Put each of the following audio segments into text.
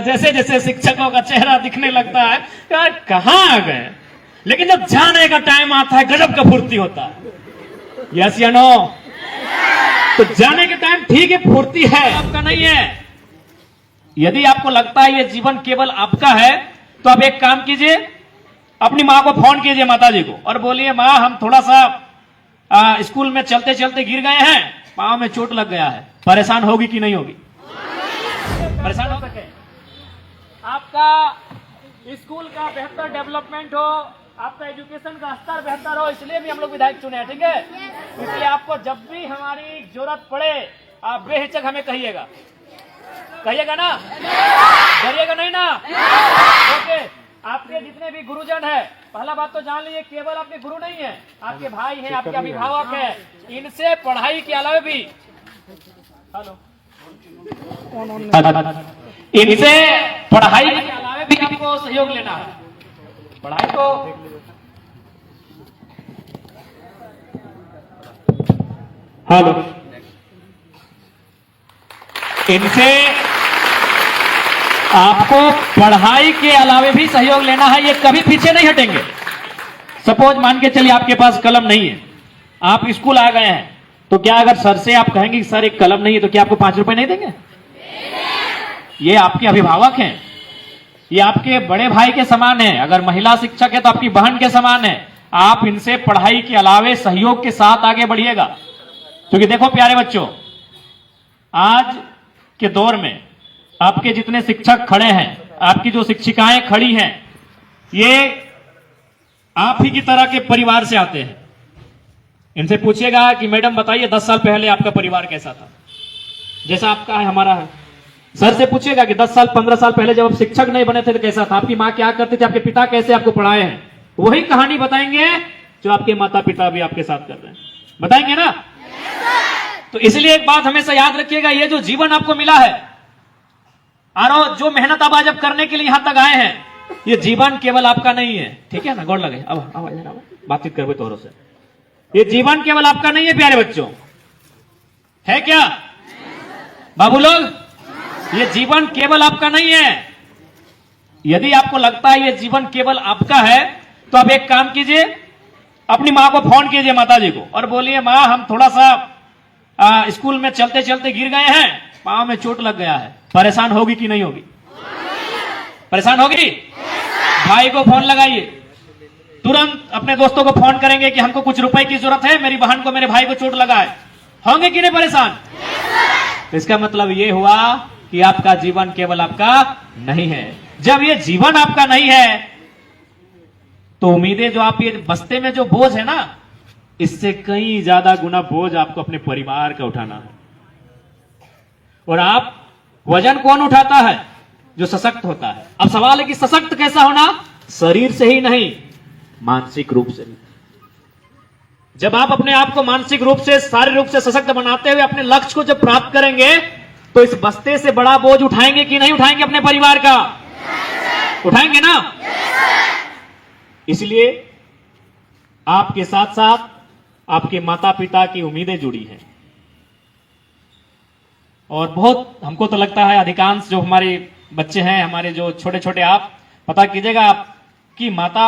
जैसे जैसे शिक्षकों का चेहरा दिखने लगता है यार कहां आ गए, लेकिन जब जाने का टाइम आता है गजब का फुर्ती होता है। यस या नो? तो जाने के टाइम ठीक है, फुर्ती है, आपका नहीं है। यदि आपको लगता है ये जीवन केवल आपका है तो आप एक काम कीजिए, अपनी मां को फोन कीजिए, माता जी को, और बोलिए मां हम थोड़ा सा स्कूल में चलते चलते गिर गए हैं, पांव में चोट लग गया है। परेशान होगी कि नहीं होगी? परेशान हो सके, आपका स्कूल का बेहतर डेवलपमेंट हो, आपका एजुकेशन का स्तर बेहतर हो, इसलिए भी हम लोग विधायक चुने हैं, ठीक है? इसलिए आपको जब भी हमारी जरूरत पड़े आप बेहिचक हमें कहिएगा, कहिएगा ना? करिएगा नहीं ना? ओके। आपके जितने भी गुरुजन है, पहला बात तो जान लीजिए, केवल आपके गुरु नहीं है, आपके भाई हैं, आपके अभिभावक हैं। इनसे पढ़ाई के अलावा भी इनसे पढ़ाई के अलावा भी आपको सहयोग लेना है। पढ़ाई को हेलो, इनसे आपको पढ़ाई के अलावा भी सहयोग लेना है, ये कभी पीछे नहीं हटेंगे। सपोज मान के चलिए आपके पास कलम नहीं है, आप स्कूल आ गए हैं, तो क्या अगर सर से आप कहेंगे कि सर एक कलम नहीं है, तो क्या आपको 5 रुपए नहीं देंगे? ये आपके अभिभावक हैं, ये आपके बड़े भाई के समान है। अगर महिला शिक्षक है तो आपकी बहन के समान है। आप इनसे पढ़ाई के अलावे सहयोग के साथ आगे बढ़िएगा, क्योंकि देखो प्यारे बच्चों, आज के दौर में आपके जितने शिक्षक खड़े हैं, आपकी जो शिक्षिकाएं खड़ी हैं, ये आप ही की तरह के परिवार से आते हैं। इनसे पूछिएगा कि मैडम बताइए 10 साल पहले आपका परिवार कैसा था, जैसा आपका है हमारा है। सर से पूछिएगा कि 10 साल 15 साल पहले जब आप शिक्षक नहीं बने थे तो कैसा था, आपकी माँ क्या करती थी, आपके पिता कैसे आपको पढ़ाए हैं। वही कहानी बताएंगे जो आपके माता पिता भी आपके साथ कर रहे हैं, बताएंगे ना? तो इसलिए एक बात हमेशा याद रखिएगा, ये जो जीवन आपको मिला है और जो मेहनत आप आज करने के लिए यहां तक आए हैं, ये जीवन केवल आपका नहीं है, ठीक है ना? गौर लगे, अब बातचीत करवे तोरों से। ये जीवन केवल आपका नहीं है प्यारे बच्चों, है क्या बाबू लोग? ये जीवन केवल आपका नहीं है। यदि आपको लगता है ये जीवन केवल आपका है तो आप एक काम कीजिए, अपनी मां को फोन कीजिए, माता जी को, और बोलिए मां हम थोड़ा सा स्कूल में चलते चलते गिर गए हैं, पांव में चोट लग गया है। परेशान होगी कि नहीं होगी? परेशान होगी? भाई को फोन लगाइए, तुरंत अपने दोस्तों को फोन करेंगे कि हमको कुछ रुपए की जरूरत है, मेरी बहन को मेरे भाई को चोट लगा है। होंगे कि नहीं परेशान? तो इसका मतलब ये हुआ कि आपका जीवन केवल आपका नहीं है। जब ये जीवन आपका नहीं है तो उम्मीदें जो आप ये बस्ते में जो बोझ है ना, इससे कई ज्यादा गुना बोझ आपको अपने परिवार का उठाना है। और आप वजन कौन उठाता है? जो सशक्त होता है। अब सवाल है कि सशक्त कैसा होना? शरीर से ही नहीं, मानसिक रूप से भी। जब आप अपने आप को मानसिक रूप से, शारीरिक रूप से सशक्त बनाते हुए अपने लक्ष्य को जब प्राप्त करेंगे तो इस बस्ते से बड़ा बोझ उठाएंगे कि नहीं उठाएंगे? अपने परिवार का उठाएंगे ना? इसलिए आपके साथ साथ आपके माता पिता की उम्मीदें जुड़ी हैं। और बहुत हमको तो लगता है अधिकांश जो हमारे बच्चे हैं, हमारे जो छोटे छोटे, आप पता कीजिएगा, आपकी माता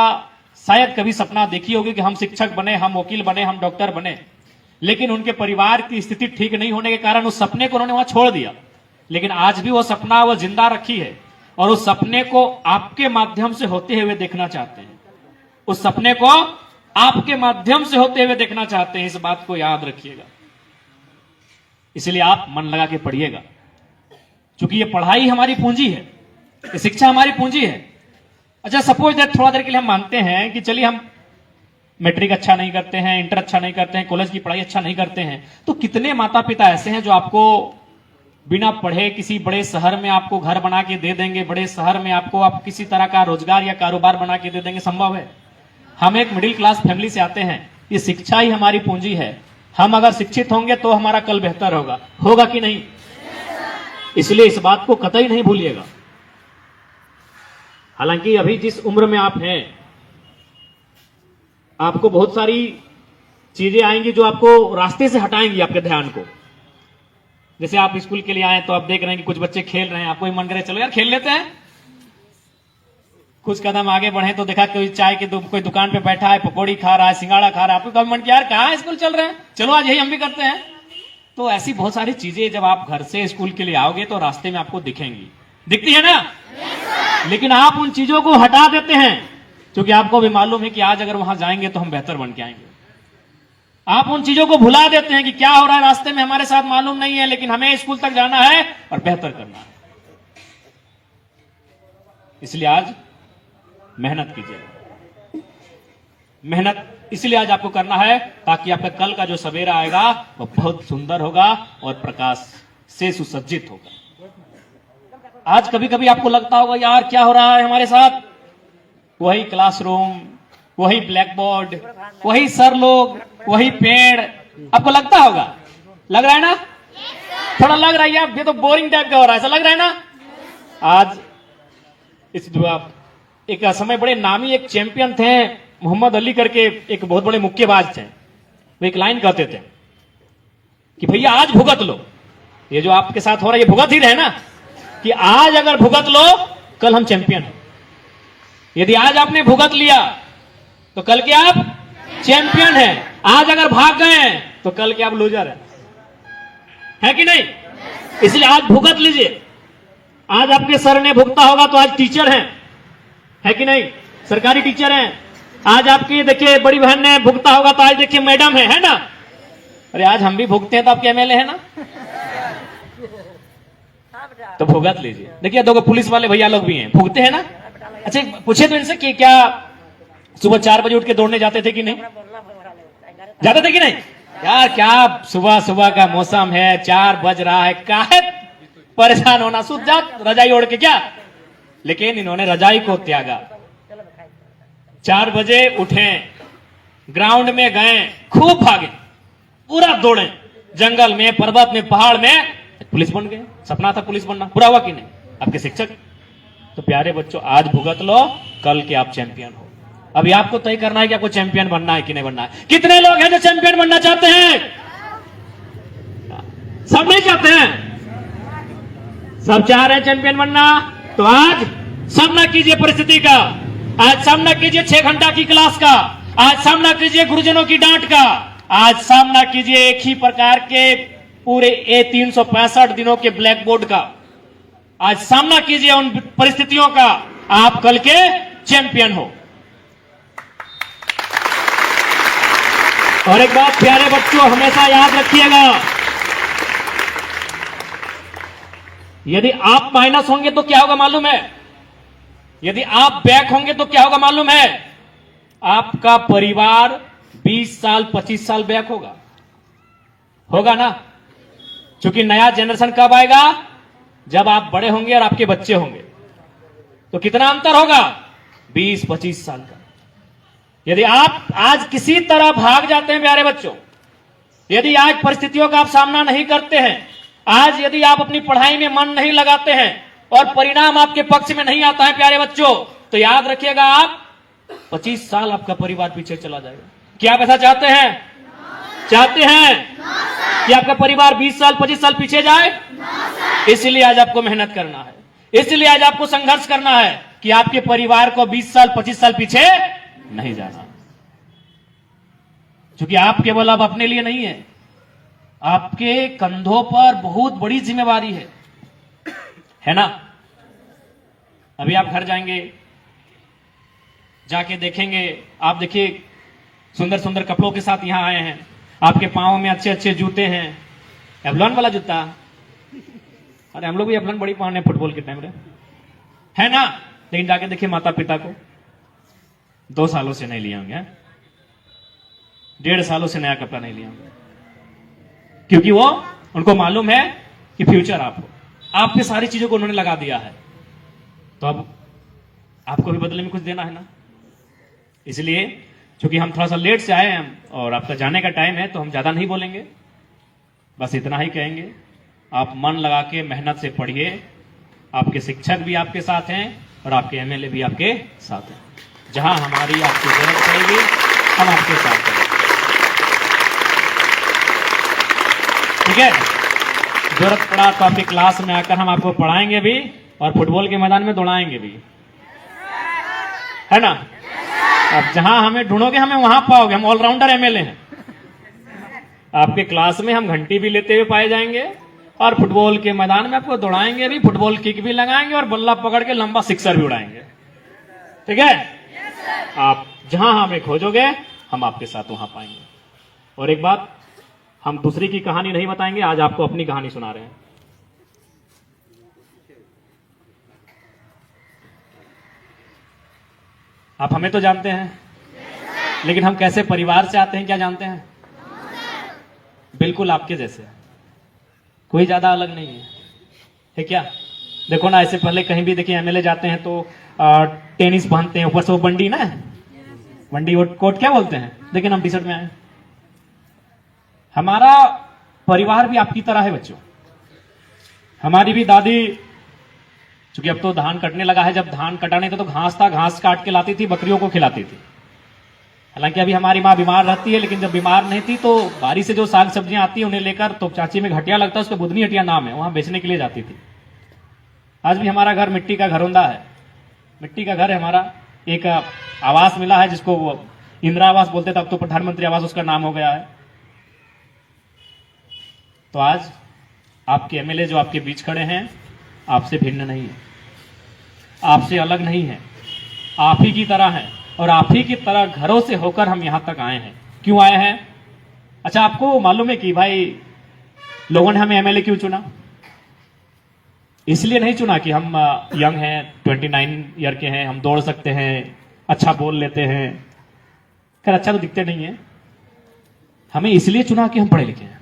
शायद कभी सपना देखी होगी कि हम शिक्षक बने, हम वकील बने, हम डॉक्टर बने, लेकिन उनके परिवार की स्थिति ठीक नहीं होने के कारण उस सपने को उन्होंने वहां छोड़ दिया। लेकिन आज भी वो सपना वो जिंदा रखी है और उस सपने को आपके माध्यम से होते हुए देखना चाहते हैं। उस सपने को आपके माध्यम से होते हुए देखना चाहते हैं, इस बात को याद रखिएगा। इसलिए आप मन लगा के पढ़िएगा, क्योंकि ये पढ़ाई हमारी पूंजी है, ये शिक्षा हमारी पूंजी है। अच्छा सपोज दैट थोड़ा देर के लिए हम मानते हैं कि चलिए हम मैट्रिक अच्छा नहीं करते हैं, इंटर अच्छा नहीं करते हैं, कॉलेज की पढ़ाई अच्छा नहीं करते हैं, तो कितने माता पिता ऐसे हैं जो आपको बिना पढ़े किसी बड़े शहर में आपको घर बना के दे देंगे, बड़े शहर में आपको आप किसी तरह का रोजगार या कारोबार बना के दे देंगे? संभव है। हम एक मिडिल क्लास फैमिली से आते हैं, ये शिक्षा ही हमारी पूंजी है। हम अगर शिक्षित होंगे तो हमारा कल बेहतर होगा, होगा कि नहीं? इसलिए इस बात को कतई नहीं भूलिएगा। हालांकि अभी जिस उम्र में आप हैं, आपको बहुत सारी चीजें आएंगी जो आपको रास्ते से हटाएंगी आपके ध्यान को। जैसे आप स्कूल के लिए आए तो आप देख रहे हैं कि कुछ बच्चे खेल रहे हैं, आपको भी मन करे चलो यार खेल लेते हैं। कुछ कदम आगे बढ़े तो देखा कोई चाय के कोई दुकान पे बैठा है, पकौड़ी खा रहा है, सिंगाड़ा खा रहा है, आपको कभी मन किया यार कहाँ स्कूल चल रहे हैं, चलो आज यही हम भी करते हैं। तो ऐसी बहुत सारी चीजें जब आप घर से स्कूल के लिए आओगे तो रास्ते में आपको दिखेंगी, दिखती है ना। लेकिन आप उन चीजों को हटा देते हैं क्योंकि आपको भी मालूम है कि आज अगर वहां जाएंगे तो हम बेहतर बन के आएंगे। आप उन चीजों को भुला देते हैं कि क्या हो रहा है रास्ते में हमारे साथ मालूम नहीं है, लेकिन हमें स्कूल तक जाना है और बेहतर करना है। इसलिए आज मेहनत कीजिए। मेहनत इसलिए आज आपको करना है ताकि आपका कल का जो सवेरा आएगा वो बहुत सुंदर होगा और प्रकाश से सुसज्जित होगा। आज कभी कभी आपको लगता होगा यार क्या हो रहा है हमारे साथ, वही क्लासरूम, वही ब्लैक बोर्ड, वही सर लोग, वही पेड़, आपको लगता होगा, लग रहा है ना? थोड़ा लग रहा है यार ये तो बोरिंग टाइप का हो रहा है, ऐसा लग रहा है ना? आज इस एक समय बड़े नामी एक चैंपियन थे मोहम्मद अली करके, एक बहुत बड़े मुक्केबाज थे। वो एक लाइन कहते थे कि भैया आज भुगत लो, ये जो आपके साथ हो रहा है ये भुगत ही रहे ना, कि आज अगर भुगत लो कल हम चैंपियन हैं। यदि आज आपने भुगत लिया तो कल के आप चैंपियन हैं। आज अगर भाग गए तो कल के आप लूजर हैं, है कि नहीं? इसलिए आज भुगत लीजिए। आज आपके सर ने भुगता होगा तो आज टीचर हैं, है कि नहीं? सरकारी टीचर हैं। आज आपकी देखिए बड़ी बहन ने भुगता होगा तो आज देखिए मैडम है ना? अरे आज हम भी भुगते हैं तो आपके एमएलए है ना? तो भुगत लीजिए। देखिए दो पुलिस वाले भैया लोग भी हैं, भुगते हैं ना? अच्छा पूछे तो इनसे कि क्या सुबह 4 बजे उठ के दौड़ने जाते थे कि नहीं? जाते थे कि नहीं? यार क्या सुबह सुबह का मौसम है, 4 बज रहा है, काहे परेशान होना, सूत जा रजाई ओढ़ के क्या। लेकिन इन्होंने रजाई को त्यागा, 4 बजे उठे, ग्राउंड में गए, खूब भागे, पूरा दौड़े, जंगल में, पर्वत में, पहाड़ में, पुलिस बन गए। सपना था पुलिस बनना, पूरा हुआ कि नहीं? आपके शिक्षक। तो प्यारे बच्चों आज भुगत लो, कल के आप चैंपियन हो। अभी आपको तय करना है कि आपको चैंपियन बनना है कि नहीं बनना है। कितने लोग हैं जो चैंपियन बनना चाहते हैं? सब नहीं चाहते हैं, सब चाह रहे हैं चैंपियन बनना। तो आज सामना कीजिए परिस्थिति का, आज सामना कीजिए 6 घंटा की क्लास का, आज सामना कीजिए गुरुजनों की डांट का, आज सामना कीजिए एक ही प्रकार के पूरे 365 दिनों के ब्लैक बोर्ड का। आज सामना कीजिए उन परिस्थितियों का, आप कल के चैंपियन हो। और एक बात प्यारे बच्चों हमेशा याद रखिएगा, यदि आप माइनस होंगे तो क्या होगा मालूम है? यदि आप बैक होंगे तो क्या होगा मालूम है? आपका परिवार 20 साल 25 साल बैक होगा, होगा ना? क्योंकि नया जनरेशन कब आएगा? जब आप बड़े होंगे और आपके बच्चे होंगे। तो कितना अंतर होगा? 20-25 साल का। यदि आप आज किसी तरह भाग जाते हैं प्यारे बच्चों, यदि आज परिस्थितियों का आप सामना नहीं करते हैं, आज यदि आप अपनी पढ़ाई में मन नहीं लगाते हैं और परिणाम आपके पक्ष में नहीं आता है प्यारे बच्चों, तो याद रखिएगा आप 25 साल आपका परिवार पीछे चला जाएगा। क्या आप ऐसा चाहते हैं? चाहते हैं कि आपका परिवार 20 साल 25 साल पीछे जाए? इसलिए आज आपको मेहनत करना है, इसलिए आज आपको संघर्ष करना है कि आपके परिवार को 20 साल 25 साल पीछे नहीं जाना। क्योंकि आप केवल अब अपने लिए नहीं है, आपके कंधों पर बहुत बड़ी जिम्मेवारी है ना? अभी आप घर जाएंगे, जाके देखेंगे, आप देखिए सुंदर सुंदर कपड़ों के साथ यहां आए हैं, आपके पांव में अच्छे अच्छे जूते हैं, एवलॉन वाला जूता। अरे हम लोग भी एवलॉन बड़ी पहने फुटबॉल के टाइम है ना? लेकिन जाके देखिए माता पिता को 2 सालों से नहीं लिए होंगे, 1.5 सालों से नया कपड़ा नहीं लिया होंगे, क्योंकि वो उनको मालूम है कि फ्यूचर आप हो, आपके सारी चीजों को उन्होंने लगा दिया है। तो अब आपको भी बदले में कुछ देना है ना? इसलिए क्योंकि हम थोड़ा सा लेट से आए हैं और आपका जाने का टाइम है, तो हम ज्यादा नहीं बोलेंगे, बस इतना ही कहेंगे, आप मन लगा के मेहनत से पढ़िए। आपके शिक्षक भी आपके साथ हैं और आपके एमएलए भी आपके साथ हैं। जहां हमारी आपकी जरूरत पड़ेगी हम आपके साथ हैं, ठीक है? जरूरत पड़ा तो आपकी क्लास में आकर हम आपको पढ़ाएंगे भी और फुटबॉल के मैदान में दौड़ाएंगे भी, है ना। अब जहां हमें ढूंढोगे हमें वहां पाओगे, हम ऑलराउंडर एमएलए हैं। आपके क्लास में हम घंटी भी लेते हुए पाए जाएंगे और फुटबॉल के मैदान में आपको दौड़ाएंगे भी, फुटबॉल किक भी लगाएंगे और बल्ला पकड़ के लंबा सिक्सर भी उड़ाएंगे, ठीक है। आप जहां हमें खोजोगे हम आपके साथ वहां पाएंगे। और एक बात, हम दूसरी की कहानी नहीं बताएंगे, आज आपको अपनी कहानी सुना रहे हैं। आप हमें तो जानते हैं, लेकिन हम कैसे परिवार से आते हैं क्या जानते हैं? बिल्कुल आपके जैसे, कोई ज्यादा अलग नहीं है क्या? देखो ना, ऐसे पहले कहीं भी देखिए एमएलए जाते हैं तो टेनिस पहनते हैं, ऊपर से वो बंडी ना, बंडी कोट क्या बोलते हैं, लेकिन हम टी शर्ट में आए। हमारा परिवार भी आपकी तरह है बच्चों। हमारी भी दादी, चूंकि अब तो धान कटने लगा है, जब धान कटा नहीं था तो घास था, घास काट के लाती थी, बकरियों को खिलाती थी। हालांकि अभी हमारी माँ बीमार रहती है, लेकिन जब बीमार नहीं थी तो बारी से जो साग सब्जियां आती है उन्हें लेकर, तो चाची में घटिया लगता है, उसका बुधनी हटिया नाम है, वहां बेचने के लिए जाती थी। आज भी हमारा घर मिट्टी का घरौंदा है, मिट्टी का घर है हमारा। एक आवास मिला है जिसको वो इंदिरा आवास बोलते थे, अब तो प्रधानमंत्री आवास उसका नाम हो गया है। तो आज आपके एमएलए जो आपके बीच खड़े हैं, आपसे भिन्न नहीं है, आपसे अलग नहीं है, आप ही की तरह है और आप ही की तरह घरों से होकर हम यहां तक आए हैं। क्यों आए हैं? अच्छा, आपको मालूम है कि भाई लोगों ने हमें एमएलए क्यों चुना? इसलिए नहीं चुना कि हम यंग हैं, 29 ईयर के हैं, हम दौड़ सकते हैं, अच्छा बोल लेते हैं। खैर अच्छा तो दिखते नहीं है। हमें इसलिए चुना कि हम पढ़े लिखे हैं।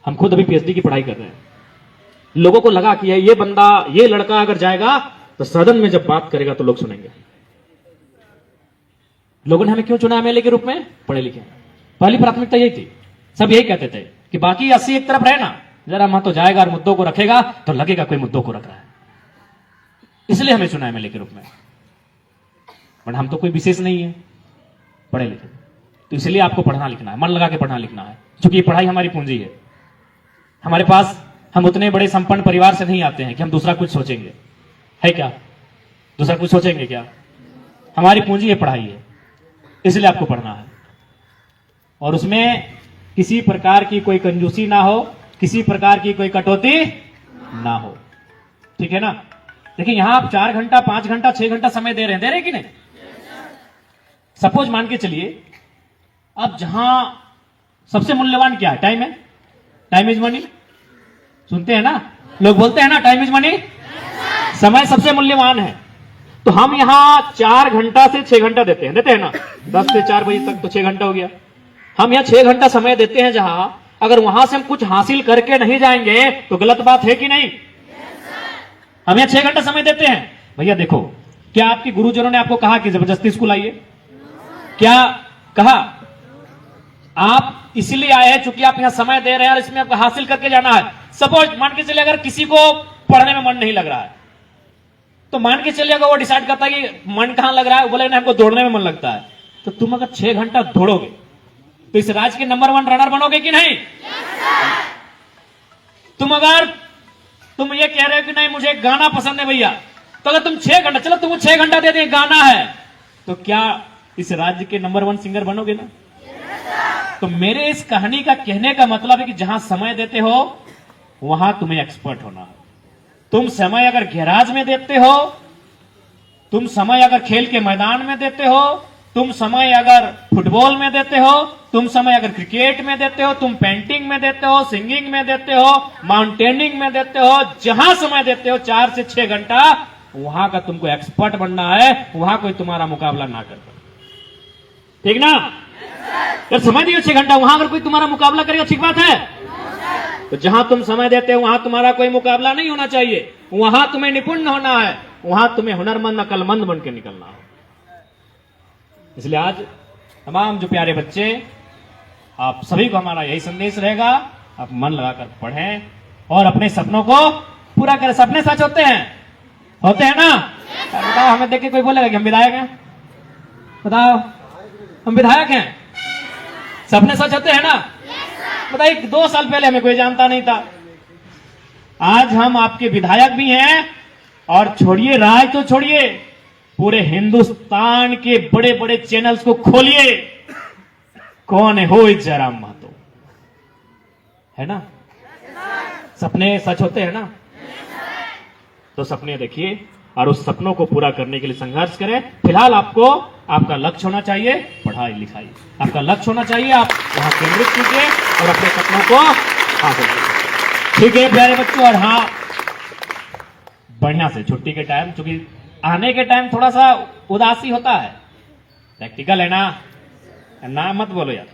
हम खुद अभी पीएचडी की पढ़ाई कर रहे हैं। लोगों को लगा कि ये बंदा, ये लड़का अगर जाएगा तो सदन में जब बात करेगा तो लोग सुनेंगे। लोगों ने हमें क्यों चुना एमएलए के रूप में? पढ़े लिखे। पहली प्राथमिकता यही थी। सब यही कहते थे कि बाकी 80 एक तरफ रहना, जरा मत तो जाएगा और मुद्दों को रखेगा तो लगेगा कोई मुद्दों को रख रहा है। इसलिए हमें चुना एमएलए के रूप में। बट हम तो कोई विशेष नहीं है, पढ़े लिखे। तो इसलिए आपको पढ़ना लिखना है, मन लगा के पढ़ना लिखना है, क्योंकि ये पढ़ाई हमारी पूंजी है। हमारे पास, हम उतने बड़े संपन्न परिवार से नहीं आते हैं कि हम दूसरा कुछ सोचेंगे, है क्या? दूसरा कुछ सोचेंगे क्या? हमारी पूंजी ये पढ़ाई है, इसलिए आपको पढ़ना है। और उसमें किसी प्रकार की कोई कंजूसी ना हो, किसी प्रकार की कोई कटौती ना हो, ठीक है ना। देखिए यहां आप 4 घंटा, 5 घंटा, 6 घंटा समय दे रहे हैं कि नहीं? सपोज मान के चलिए, अब जहां सबसे मूल्यवान क्या है? टाइम है। टाइम इज मनी, सुनते हैं ना लोग, बोलते हैं ना टाइम इज मनी। समय सबसे मूल्यवान है। तो हम यहां 4 घंटा से 6 घंटा देते हैं ना, 10 से 4 बजे तक तो 6 घंटा हो गया। हम यहां 6 घंटा समय देते हैं, जहां अगर वहां से हम कुछ हासिल करके नहीं जाएंगे तो गलत बात है कि नहीं? हम यहां 6 घंटा समय देते हैं। भैया देखो, क्या आपके गुरुजनों ने आपको कहा कि जबरदस्ती स्कूल आइए? क्या कहा? आप इसलिए आए हैं चूंकि आप यहां समय दे रहे हैं और इसमें आपको हासिल करके जाना है। सपोज मान के चलिए, अगर किसी को पढ़ने में मन नहीं लग रहा है, तो मान के चलिए अगर वो डिसाइड करता है कि मन कहां लग रहा है, वो बोले ना हमको दौड़ने में मन लगता है, तो तुम अगर 6 घंटा दौड़ोगे तो इस राज्य के नंबर 1 रनर बनोगे कि नहीं? तुम ये कह रहे हो कि नहीं मुझे गाना पसंद है भैया, तो अगर तुम 6 घंटा, चलो तुमको 6 घंटा दे दें, गाना है, तो क्या इस राज्य के नंबर 1 सिंगर बनोगे ना? तो मेरे इस कहानी का कहने का मतलब है कि जहां समय देते हो वहां तुम्हें एक्सपर्ट होना है। तुम समय अगर गैराज में देते हो, तुम समय अगर खेल के मैदान में देते हो, तुम समय अगर फुटबॉल में देते हो, तुम समय अगर क्रिकेट में देते हो, तुम पेंटिंग में देते हो, सिंगिंग में देते हो, माउंटेनिंग में देते हो, जहां समय देते हो 4 से 6 घंटा, वहां का तुमको एक्सपर्ट बनना है, वहां कोई तुम्हारा मुकाबला ना कर पाए, ठीक ना। अगर समय दियो 6 घंटा, वहां अगर कोई तुम्हारा मुकाबला करेगा, ठीक बात है। तो जहां तुम समय देते हो वहां तुम्हारा कोई मुकाबला नहीं होना चाहिए, वहां तुम्हें निपुण होना है, वहां तुम्हें हुनरमंद, अकलमंद बन के निकलना हो। इसलिए आज तमाम जो प्यारे बच्चे, आप सभी को हमारा यही संदेश रहेगा, आप मन लगाकर पढ़ें और अपने सपनों को पूरा करें। सपने सच होते हैं ना? बताओ, हमें देख के कोई बोलेगा कि हम विधायक हैं? बताओ, हम विधायक हैं? सपने सच होते हैं ना? बताइए, 2 साल पहले हमें कोई जानता नहीं था, आज हम आपके विधायक भी हैं, और छोड़िए राय तो छोड़िए, पूरे हिंदुस्तान के बड़े बड़े चैनल्स को खोलिए, कौन है हो जयराम महतो, है ना? सपने सच होते हैं ना? तो सपने देखिए और उस सपनों को पूरा करने के लिए संघर्ष करें। फिलहाल आपको आपका लक्ष्य होना चाहिए पढ़ाई लिखाई, आपका लक्ष्य होना चाहिए, आप वहां केंद्रित कीजिए और अपने सपनों को हासिल कीजिए। ठीक है प्यारे बच्चों, और हाँ बढ़िया से छुट्टी के टाइम, क्योंकि आने के टाइम थोड़ा सा उदासी होता है, प्रैक्टिकल है ना मत बोलो यार।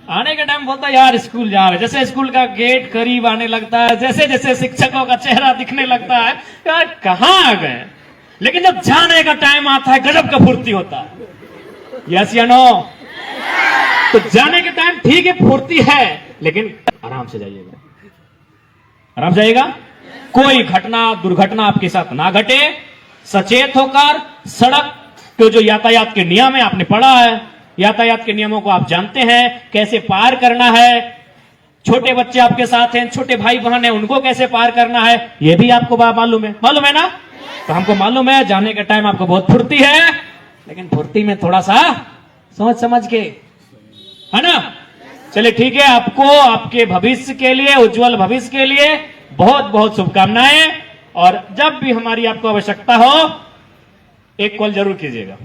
आने के टाइम बोलता है यार स्कूल जा रहे, जैसे स्कूल का गेट करीब आने लगता है, जैसे जैसे शिक्षकों का चेहरा दिखने लगता है, यार कहां आ गए। लेकिन जब जाने का टाइम आता है गजब का फुर्ती होता है, यस या नो? तो जाने के टाइम ठीक है फुर्ती है, लेकिन आराम से जाइएगा, आराम से जाइएगा, कोई घटना दुर्घटना आपके साथ ना घटे। सचेत होकर सड़क के जो यातायात के नियम है आपने पढ़ा है, यातायात के नियमों को आप जानते हैं, कैसे पार करना है। छोटे बच्चे आपके साथ हैं, छोटे भाई बहन हैं, उनको कैसे पार करना है ये भी आपको मालूम है ना? तो हमको मालूम है जाने के टाइम आपको बहुत फुर्ती है, लेकिन फुर्ती में थोड़ा सा सोच समझ के, है ना? चलिए ठीक है, आपको आपके भविष्य के लिए, उज्जवल भविष्य के लिए बहुत बहुत शुभकामनाएं, और जब भी हमारी आपको आवश्यकता हो एक कॉल जरूर कीजिएगा।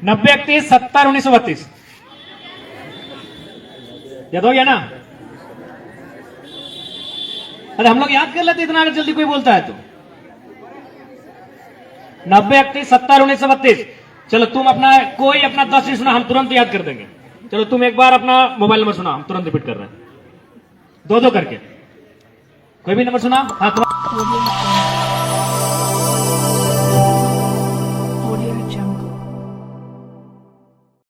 9031701932 याद हो गया ना? अरे हम लोग याद कर लेते, इतना अगर जल्दी कोई बोलता है तो। 9031701932। चलो तुम अपना कोई अपना 10 नहीं सुना, हम तुरंत याद कर देंगे। चलो तुम एक बार अपना मोबाइल नंबर सुना, हम तुरंत रिपीट कर रहे हैं, दो करके। कोई भी नंबर सुना? हाँ